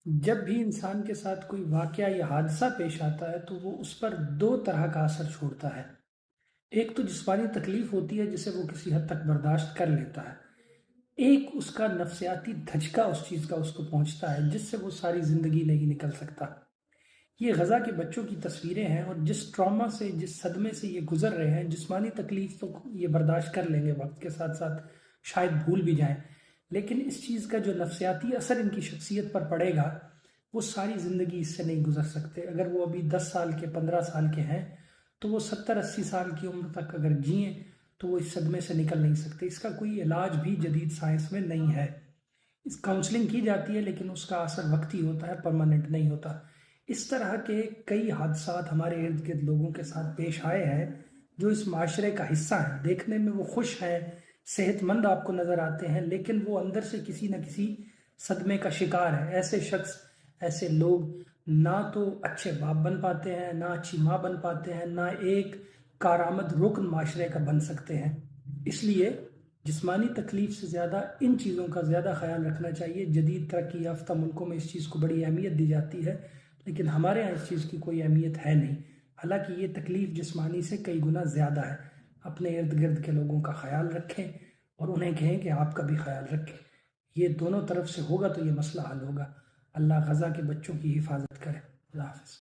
جب بھی انسان کے ساتھ کوئی واقعہ یا حادثہ پیش آتا ہے تو وہ اس پر دو طرح کا اثر چھوڑتا ہے۔ ایک تو جسمانی تکلیف ہوتی ہے جسے وہ کسی حد تک برداشت کر لیتا ہے، ایک اس کا نفسیاتی دھچکا اس چیز کا اس کو پہنچتا ہے جس سے وہ ساری زندگی نہیں نکل سکتا۔ یہ غزہ کے بچوں کی تصویریں ہیں، اور جس ٹراما سے، جس صدمے سے یہ گزر رہے ہیں، جسمانی تکلیف تو یہ برداشت کر لیں گے، وقت کے ساتھ ساتھ شاید بھول بھی جائیں، لیکن اس چیز کا جو نفسیاتی اثر ان کی شخصیت پر پڑے گا وہ ساری زندگی اس سے نہیں گزر سکتے۔ اگر وہ ابھی 10 سال کے، 15 سال کے ہیں تو وہ 70-80 سال کی عمر تک اگر جئیں تو وہ اس صدمے سے نکل نہیں سکتے۔ اس کا کوئی علاج بھی جدید سائنس میں نہیں ہے۔ اس کاؤنسلنگ کی جاتی ہے لیکن اس کا اثر وقتی ہوتا ہے، پرماننٹ نہیں ہوتا۔ اس طرح کے کئی حادثات ہمارے ارد گرد لوگوں کے ساتھ پیش آئے ہیں جو اس معاشرے کا حصہ ہیں۔ دیکھنے میں وہ خوش ہیں، صحت مند آپ کو نظر آتے ہیں، لیکن وہ اندر سے کسی نہ کسی صدمے کا شکار ہے۔ ایسے شخص، ایسے لوگ نہ تو اچھے باپ بن پاتے ہیں، نہ اچھی ماں بن پاتے ہیں، نہ ایک کارآمد رکن معاشرے کا بن سکتے ہیں۔ اس لیے جسمانی تکلیف سے زیادہ ان چیزوں کا زیادہ خیال رکھنا چاہیے۔ جدید ترقی یافتہ ملکوں میں اس چیز کو بڑی اہمیت دی جاتی ہے، لیکن ہمارے ہاں اس چیز کی کوئی اہمیت ہے نہیں، حالانکہ یہ تکلیف جسمانی سے کئی گنا زیادہ ہے۔ اپنے ارد گرد کے لوگوں کا خیال رکھیں اور انہیں کہیں کہ آپ کا بھی خیال رکھیں۔ یہ دونوں طرف سے ہوگا تو یہ مسئلہ حل ہوگا۔ اللہ غزہ کے بچوں کی حفاظت کرے۔ اللہ حافظ۔